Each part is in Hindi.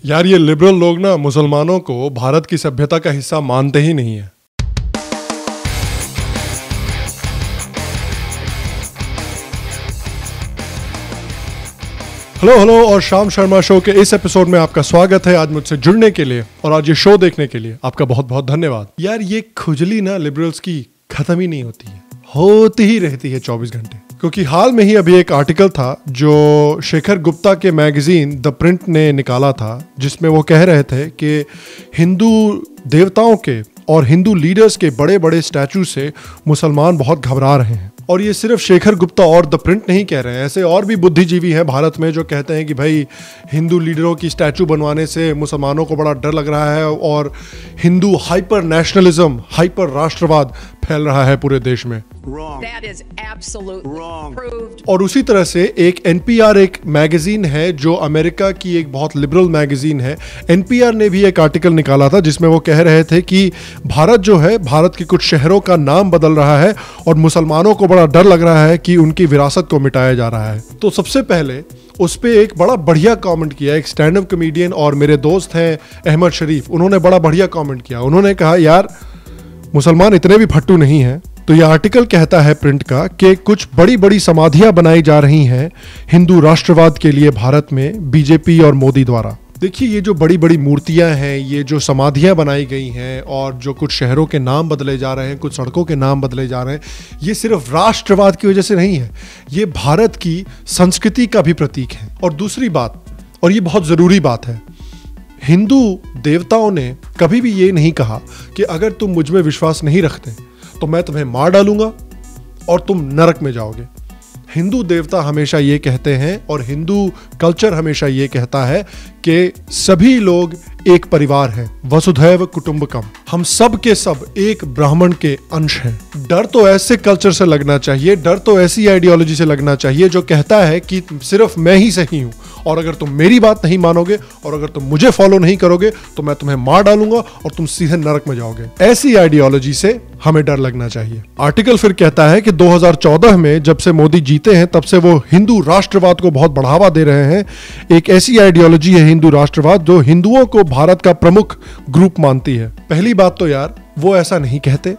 यार ये लिबरल लोग ना मुसलमानों को भारत की सभ्यता का हिस्सा मानते ही नहीं है। हेलो और शाम शर्मा शो के इस एपिसोड में आपका स्वागत है। आज मुझसे जुड़ने के लिए और आज ये शो देखने के लिए आपका बहुत बहुत धन्यवाद। यार ये खुजली ना लिबरल्स की खत्म ही नहीं होती है, होती ही रहती है 24 घंटे। क्योंकि हाल में ही अभी एक आर्टिकल था जो शेखर गुप्ता के मैगजीन द प्रिंट ने निकाला था, जिसमें वो कह रहे थे कि हिंदू देवताओं के और हिंदू लीडर्स के बड़े बड़े स्टैचू से मुसलमान बहुत घबरा रहे हैं। और ये सिर्फ शेखर गुप्ता और द प्रिंट नहीं कह रहे हैं, ऐसे और भी बुद्धिजीवी हैं भारत में जो कहते हैं कि भाई हिंदू लीडरों की स्टैचू बनवाने से मुसलमानों को बड़ा डर लग रहा है और हिंदू हाइपर नेशनलिज्म, हाइपर राष्ट्रवाद फैल रहा है पूरे देश में। That is absolutely proved. और उसी तरह से एक एनपीआर एक मैगजीन है जो अमेरिका की एक बहुत लिबरल मैगजीन है। एनपीआर ने भी एक आर्टिकल निकाला था जिसमें वो कह रहे थे कि भारत जो है, भारत के कुछ शहरों का नाम बदल रहा है और मुसलमानों को बड़ा डर लग रहा है कि उनकी विरासत को मिटाया जा रहा है। तो सबसे पहले उस पर एक बड़ा बढ़िया कमेंट किया एक स्टैंड अप कॉमेडियन और मेरे दोस्त हैं अहमद शरीफ। उन्होंने बड़ा बढ़िया कमेंट किया। उन्होंने कहा यार मुसलमान इतने भी फट्टू नहीं हैं। तो यह आर्टिकल कहता है प्रिंट का कि कुछ बड़ी बड़ी समाधियां बनाई जा रही हैं हिंदू राष्ट्रवाद के लिए भारत में बीजेपी और मोदी द्वारा। देखिए ये जो बड़ी बड़ी मूर्तियां हैं, ये जो समाधियां बनाई गई हैं और जो कुछ शहरों के नाम बदले जा रहे हैं, कुछ सड़कों के नाम बदले जा रहे हैं, ये सिर्फ राष्ट्रवाद की वजह से नहीं है, ये भारत की संस्कृति का भी प्रतीक है। और दूसरी बात, और ये बहुत जरूरी बात है, हिंदू देवताओं ने कभी भी ये नहीं कहा कि अगर तुम मुझ में विश्वास नहीं रखते तो मैं तुम्हें मार डालूंगा और तुम नरक में जाओगे। हिंदू देवता हमेशा ये कहते हैं और हिंदू कल्चर हमेशा ये कहता है कि सभी लोग एक परिवार हैं, वसुधैव कुटुंबकम, हम सब के सब एक ब्राह्मण के अंश हैं। डर तो ऐसे कल्चर से लगना चाहिए, डर तो ऐसी आइडियोलॉजी से लगना चाहिए जो कहता है कि सिर्फ मैं ही सही हूं और अगर तुम मेरी बात नहीं मानोगे और अगर तुम मुझे फॉलो नहीं करोगे तो मैं तुम्हें मार डालूंगा और तुम सीधे नरक में जाओगे। ऐसी आइडियोलॉजी से हमें डर लगना चाहिए। आर्टिकल फिर कहता है कि 2014 में जब से मोदी जीते हैं तब से वो हिंदू राष्ट्रवाद को बहुत बढ़ावा दे रहे हैं। एक ऐसी आइडियोलॉजी है हिंदू राष्ट्रवाद जो हिंदुओं को भारत का प्रमुख ग्रुप मानती है। पहली बात तो यार वो ऐसा नहीं कहते,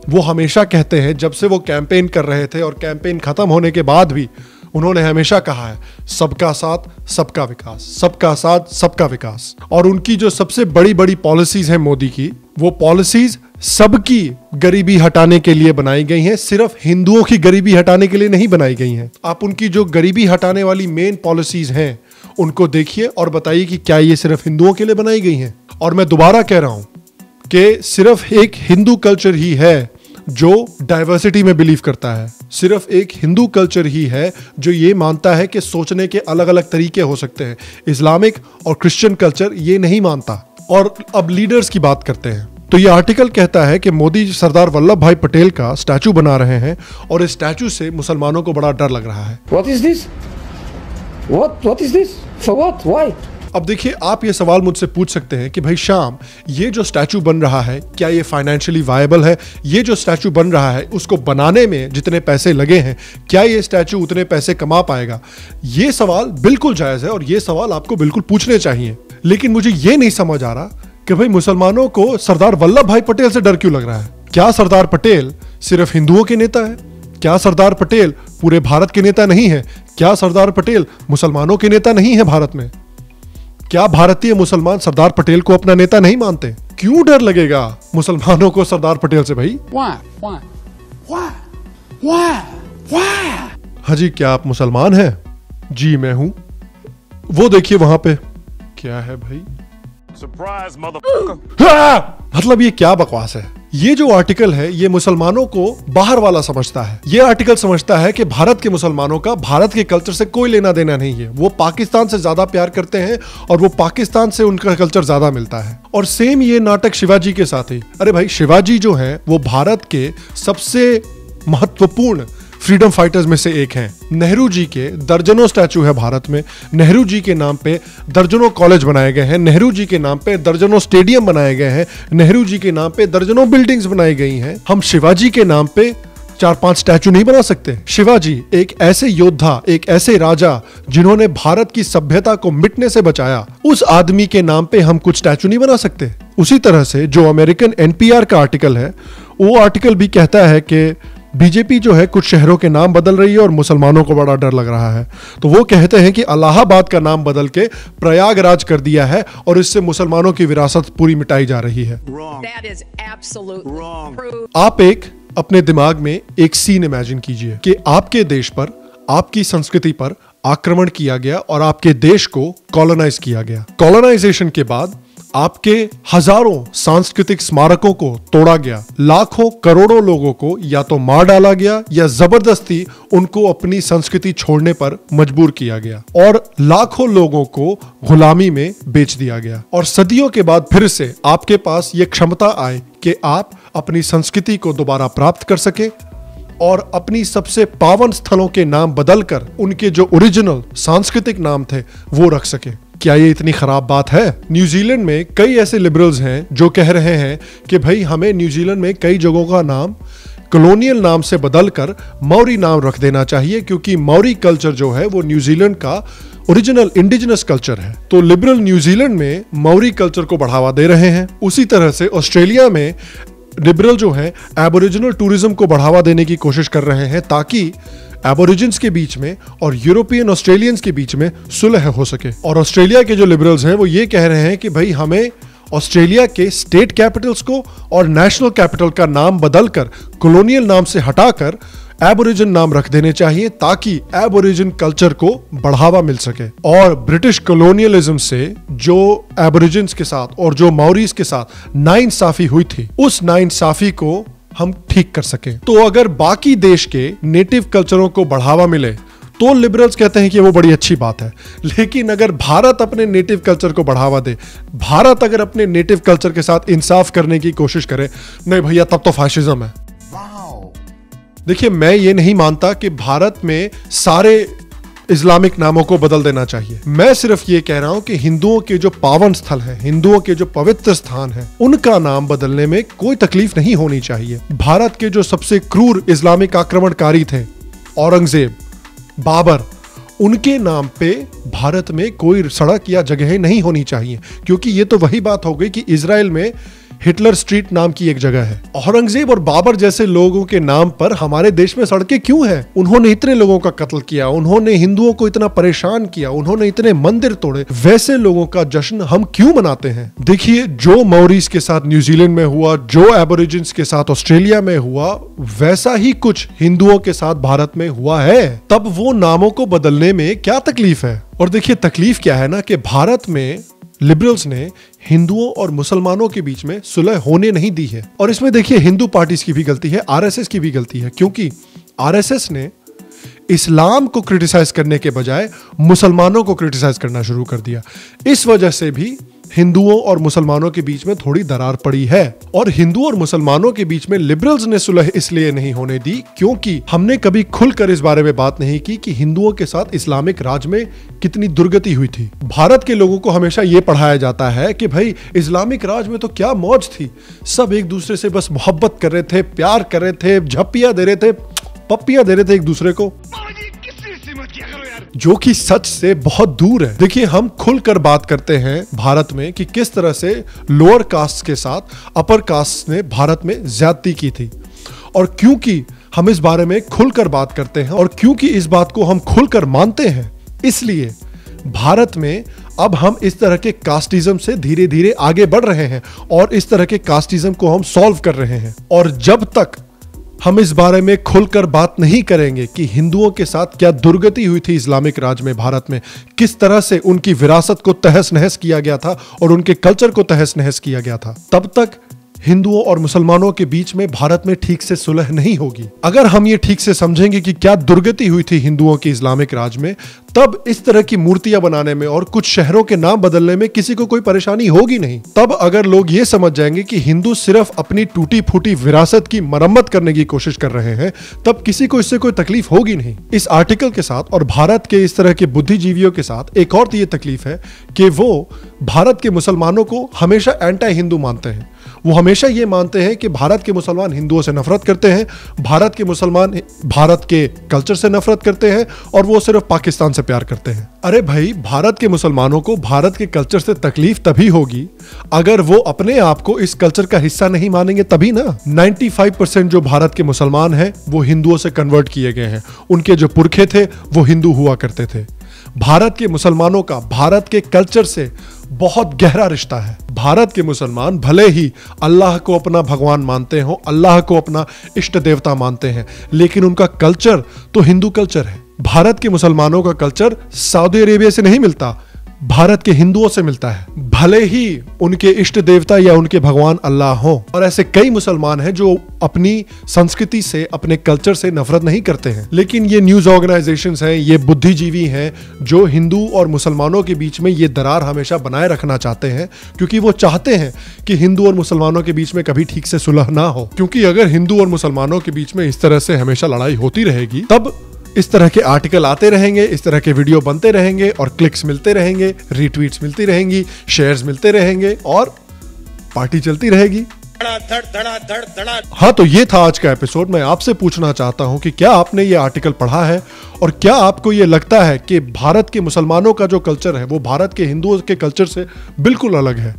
वो हमेशा कहते हैं, जब से वो कैंपेन कर रहे थे और कैंपेन खत्म होने के बाद भी उन्होंने हमेशा कहा है सबका साथ सबका विकास, सबका साथ सबका विकास। और उनकी जो सबसे बड़ी बड़ी पॉलिसीज हैं मोदी की, वो पॉलिसीज सबकी गरीबी हटाने के लिए बनाई गई हैं, सिर्फ हिंदुओं की गरीबी हटाने के लिए नहीं बनाई गई हैं। आप उनकी जो गरीबी हटाने वाली मेन पॉलिसीज हैं उनको देखिए और बताइए कि क्या ये सिर्फ हिंदुओं के लिए बनाई गई हैं। और मैं दोबारा कह रहा हूं कि सिर्फ एक हिंदू कल्चर ही है जो डाइवर्सिटी में बिलीव करता है, सिर्फ एक हिंदू कल्चर ही है जो ये मानता है कि सोचने के अलग अलग तरीके हो सकते हैं। इस्लामिक और क्रिश्चियन कल्चर ये नहीं मानता। और अब लीडर्स की बात करते हैं। तो ये आर्टिकल कहता है कि मोदी सरदार वल्लभ भाई पटेल का स्टैचू बना रहे हैं और इस स्टैचू से मुसलमानों को बड़ा डर लग रहा है। What is this? What is this? For what? Why? अब देखिए आप ये सवाल मुझसे पूछ सकते हैं कि भाई शाम, ये जो स्टैचू बन रहा है क्या ये फाइनेंशियली वायबल है? ये जो स्टैचू बन रहा है उसको बनाने में जितने पैसे लगे हैं क्या ये स्टैचू उतने पैसे कमा पाएगा? ये सवाल बिल्कुल जायज है और ये सवाल आपको बिल्कुल पूछने चाहिए। लेकिन मुझे ये नहीं समझ आ रहा कि भाई मुसलमानों को सरदार वल्लभ भाई पटेल से डर क्यों लग रहा है? क्या सरदार पटेल सिर्फ हिंदुओं के नेता है? क्या सरदार पटेल पूरे भारत के नेता नहीं है? क्या सरदार पटेल मुसलमानों के नेता नहीं है भारत में? क्या भारतीय मुसलमान सरदार पटेल को अपना नेता नहीं मानते? क्यों डर लगेगा मुसलमानों को सरदार पटेल से भाई? हाँ जी, क्या आप मुसलमान हैं? जी मैं हूं। वो देखिए वहां पे क्या है भाई? Surprise motherfucker. मतलब ये क्या बकवास है? ये जो आर्टिकल है ये मुसलमानों को बाहर वाला समझता है। ये आर्टिकल समझता है कि भारत के मुसलमानों का भारत के कल्चर से कोई लेना देना नहीं है। वो पाकिस्तान से ज्यादा प्यार करते हैं और वो पाकिस्तान से उनका कल्चर ज्यादा मिलता है। और सेम ये नाटक शिवाजी के साथ ही। अरे भाई शिवाजी जो है वो भारत के सबसे महत्वपूर्ण फ्रीडम फाइटर्स में से एक हैं। नेहरू जी के दर्जनों स्टैचू है भारत में। नेहरू जी के नाम पे दर्जनों कॉलेज बनाए गए हैं। नेहरू जी के नाम पे दर्जनों स्टेडियम बनाए गए हैं। नेहरू जी के नाम पे दर्जनों बिल्डिंग्स बनाई गई हैं। हम शिवाजी के नाम पे 4-5 स्टैचू नहीं बना सकते? शिवाजी एक ऐसे योद्धा, एक ऐसे राजा जिन्होंने भारत की सभ्यता को मिटने से बचाया, उस आदमी के नाम पे हम कुछ स्टैचू नहीं बना सकते? उसी तरह से जो अमेरिकन एनपीआर का आर्टिकल है, वो आर्टिकल भी कहता है कि बीजेपी जो है कुछ शहरों के नाम बदल रही है और मुसलमानों को बड़ा डर लग रहा है। तो वो कहते हैं कि इलाहाबाद का नाम बदल के प्रयागराज कर दिया है और इससे मुसलमानों की विरासत पूरी मिटाई जा रही है। That is absolutely proved. आप एक अपने दिमाग में एक सीन इमेजिन कीजिए कि आपके देश पर, आपकी संस्कृति पर आक्रमण किया गया और आपके देश को कॉलोनाइज किया गया। कॉलोनाइजेशन के बाद आपके हजारों सांस्कृतिक स्मारकों को तोड़ा गया, लाखों करोड़ों लोगों को या तो मार डाला गया या जबरदस्ती उनको अपनी संस्कृति छोड़ने पर मजबूर किया गया और लाखों लोगों को गुलामी में बेच दिया गया। और सदियों के बाद फिर से आपके पास ये क्षमता आए कि आप अपनी संस्कृति को दोबारा प्राप्त कर सके और अपनी सबसे पावन स्थलों के नाम बदलकर उनके जो ओरिजिनल सांस्कृतिक नाम थे वो रख सके। क्या ये इतनी खराब बात है? न्यूजीलैंड में कई ऐसे लिबरल्स हैं जो कह रहे हैं कि भाई हमें न्यूजीलैंड में कई जगहों का नाम कॉलोनियल नाम से बदलकर मौरी नाम रख देना चाहिए, क्योंकि मौरी कल्चर जो है वो न्यूजीलैंड का ओरिजिनल इंडिजिनस कल्चर है। तो लिबरल न्यूजीलैंड में मौरी कल्चर को बढ़ावा दे रहे हैं। उसी तरह से ऑस्ट्रेलिया में लिबरल जो है एबोरिजिनल टूरिज्म को बढ़ावा देने की कोशिश कर रहे हैं ताकि एबोरिजिन्स के बीच में और यूरोपियन ऑस्ट्रेलियंस के बीच में सुलह हो सके। और ऑस्ट्रेलिया के जो लिबरल्स हैं वो ये कह रहे हैं कि भाई हमें ऑस्ट्रेलिया के स्टेट कैपिटल्स को और नेशनल कैपिटल का नाम बदलकर कॉलोनियल नाम से हटाकर एबोरिजिन नाम रख देने चाहिए ताकि एबोरिजिन कल्चर को बढ़ावा मिल सके। और ब्रिटिश कॉलोनियलिज्म से जो एबोरिजिन्स के साथ और जो मौरीज के साथ नाइंसाफी हुई थी, उस नाइंसाफी को हम ठीक कर सकें। तो अगर बाकी देश के नेटिव कल्चरों को बढ़ावा मिले तो लिबरल्स कहते हैं कि वो बड़ी अच्छी बात है, लेकिन अगर भारत अपने नेटिव कल्चर को बढ़ावा दे, भारत अगर अपने नेटिव कल्चर के साथ इंसाफ करने की कोशिश करे, नहीं भैया तब तो फाशिज्म है। देखिए, मैं ये नहीं मानता कि भारत में सारे इस्लामिक नामों को बदल देना चाहिए। मैं सिर्फ ये कह रहा हूं कि हिंदुओं के जो पावन स्थल हैं, हिंदुओं के जो पवित्र स्थान हैं, उनका नाम बदलने में कोई तकलीफ नहीं होनी चाहिए। भारत के जो सबसे क्रूर इस्लामिक आक्रमणकारी थे, औरंगजेब, बाबर, उनके नाम पे भारत में कोई सड़क या जगह नहीं होनी चाहिए, क्योंकि ये तो वही बात हो गई कि इजराइल में हिटलर स्ट्रीट नाम की एक जगह है। औरंगजेब और बाबर जैसे लोगों के नाम पर हमारे देश में सड़कें क्यों हैं? उन्होंने इतने लोगों का कत्ल किया, उन्होंने हिंदुओं को इतना परेशान किया, उन्होंने इतने मंदिर तोड़े, वैसे लोगों का जश्न हम क्यों मनाते हैं? देखिए, जो मौरीज के साथ न्यूजीलैंड में हुआ, जो एबोरिजिन्स के साथ ऑस्ट्रेलिया में हुआ, वैसा ही कुछ हिंदुओं के साथ भारत में हुआ है। तब वो नामों को बदलने में क्या तकलीफ है? और देखिए, तकलीफ क्या है ना कि भारत में लिबरल्स ने हिंदुओं और मुसलमानों के बीच में सुलह होने नहीं दी है। और इसमें देखिए, हिंदू पार्टीज की भी गलती है, आरएसएस की भी गलती है, क्योंकि आरएसएस ने इस्लाम को क्रिटिसाइज करने के बजाय मुसलमानों को क्रिटिसाइज करना शुरू कर दिया। इस वजह से भी हिंदुओं और मुसलमानों के बीच में थोड़ी दरार पड़ी है। और हिंदुओं और मुसलमानों के बीच में लिबरल्स ने सुलह इसलिए नहीं होने दी क्योंकि हमने कभी खुलकर इस बारे में बात नहीं की कि हिंदुओं के साथ इस्लामिक राज में कितनी दुर्गति हुई थी। भारत के लोगों को हमेशा ये पढ़ाया जाता है कि भाई इस्लामिक राज में तो क्या मौज थी, सब एक दूसरे से बस मोहब्बत कर रहे थे, प्यार कर रहे थे, झप्पियां दे रहे थे, पप्पियां दे रहे थे एक दूसरे को, जो कि सच से बहुत दूर है। देखिए, हम खुलकर बात करते हैं भारत में कि किस तरह से लोअर कास्ट के साथ अपर कास्ट ने भारत में ज्यादती की थी। और क्योंकि हम इस बारे में खुलकर बात करते हैं और क्योंकि इस बात को हम खुलकर मानते हैं, इसलिए भारत में अब हम इस तरह के कास्टिज्म से धीरे धीरे आगे बढ़ रहे हैं और इस तरह के कास्टिज्म को हम सॉल्व कर रहे हैं। और जब तक हम इस बारे में खुलकर बात नहीं करेंगे कि हिंदुओं के साथ क्या दुर्गति हुई थी इस्लामिक राज में, भारत में किस तरह से उनकी विरासत को तहस नहस किया गया था और उनके कल्चर को तहस नहस किया गया था, तब तक हिंदुओं और मुसलमानों के बीच में भारत में ठीक से सुलह नहीं होगी। अगर हम ये ठीक से समझेंगे कि क्या दुर्गति हुई थी हिंदुओं की इस्लामिक राज में, तब इस तरह की मूर्तियां बनाने में और कुछ शहरों के नाम बदलने में किसी को कोई परेशानी होगी नहीं। तब अगर लोग ये समझ जाएंगे कि हिंदू सिर्फ अपनी टूटी फूटी विरासत की मरम्मत करने की कोशिश कर रहे हैं, तब किसी को इससे कोई तकलीफ होगी नहीं। इस आर्टिकल के साथ और भारत के इस तरह के बुद्धिजीवियों के साथ एक और ये तकलीफ है कि वो भारत के मुसलमानों को हमेशा एंटी हिंदू मानते हैं। वो हमेशा ये मानते हैं कि भारत के मुसलमान हिंदुओं से नफरत करते हैं, भारत के मुसलमान भारत के कल्चर से नफरत करते हैं और वो सिर्फ पाकिस्तान से प्यार करते हैं। अरे भाई, भारत के मुसलमानों को भारत के कल्चर से तकलीफ तभी होगी अगर वो अपने आप को इस कल्चर का हिस्सा नहीं मानेंगे, तभी ना। 95% जो भारत के मुसलमान हैं वो हिंदुओं से कन्वर्ट किए गए हैं, उनके जो पुरखे थे वो हिंदू हुआ करते थे। भारत के मुसलमानों का भारत के कल्चर से बहुत गहरा रिश्ता है। भारत के मुसलमान भले ही अल्लाह को अपना भगवान मानते हो, अल्लाह को अपना इष्ट देवता मानते हैं, लेकिन उनका कल्चर तो हिंदू कल्चर है। भारत के मुसलमानों का कल्चर सऊदी अरेबिया से नहीं मिलता, भारत के हिंदुओं से मिलता है, भले ही उनके इष्ट देवता या उनके भगवान अल्लाह हो। और ऐसे कई मुसलमान हैं जो अपनी संस्कृति से, अपने कल्चर से नफरत नहीं करते हैं, लेकिन ये न्यूज ऑर्गेनाइजेशंस हैं, ये बुद्धिजीवी हैं जो हिंदू और मुसलमानों के बीच में ये दरार हमेशा बनाए रखना चाहते हैं, क्योंकि वो चाहते हैं कि हिंदू और मुसलमानों के बीच में कभी ठीक से सुलह ना हो। क्योंकि अगर हिंदू और मुसलमानों के बीच में इस तरह से हमेशा लड़ाई होती रहेगी, तब इस तरह के आर्टिकल आते रहेंगे, इस तरह के वीडियो बनते रहेंगे और क्लिक्स मिलते रहेंगे, रीट्वीट्स मिलती रहेंगी, शेयर्स मिलते रहेंगे और पार्टी चलती रहेगी। हाँ, तो ये था आज का एपिसोड। मैं आपसे पूछना चाहता हूं कि क्या आपने ये आर्टिकल पढ़ा है और क्या आपको ये लगता है कि भारत के मुसलमानों का जो कल्चर है वो भारत के हिंदुओं के कल्चर से बिल्कुल अलग है?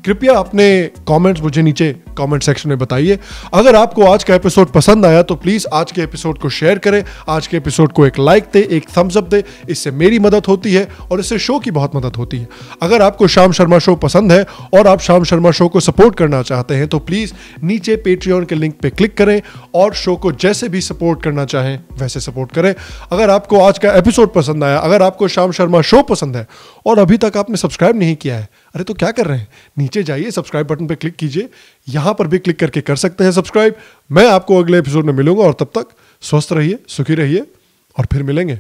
कृपया अपने कमेंट्स मुझे नीचे कमेंट सेक्शन में बताइए। अगर आपको आज का एपिसोड पसंद आया तो प्लीज आज के एपिसोड को शेयर करें, आज के एपिसोड को एक लाइक दे, एक थम्स अप दे। इससे मेरी मदद होती है और इससे शो की बहुत मदद होती है। अगर आपको शाम शर्मा शो पसंद है और आप शाम शर्मा शो को सपोर्ट करना चाहते हैं तो प्लीज नीचे पेट्रियन के लिंक पे क्लिक करें और शो को जैसे भी सपोर्ट करना चाहें वैसे सपोर्ट करें। अगर आपको आज का एपिसोड पसंद आया, अगर आपको शाम शर्मा शो पसंद है और अभी तक आपने सब्सक्राइब नहीं किया है, अरे तो क्या कर रहे हैं, नीचे जाइए, सब्सक्राइब बटन पे क्लिक कीजिए, यहां पर भी क्लिक करके कर सकते हैं सब्सक्राइब। मैं आपको अगले एपिसोड में मिलूंगा और तब तक स्वस्थ रहिए, सुखी रहिए और फिर मिलेंगे।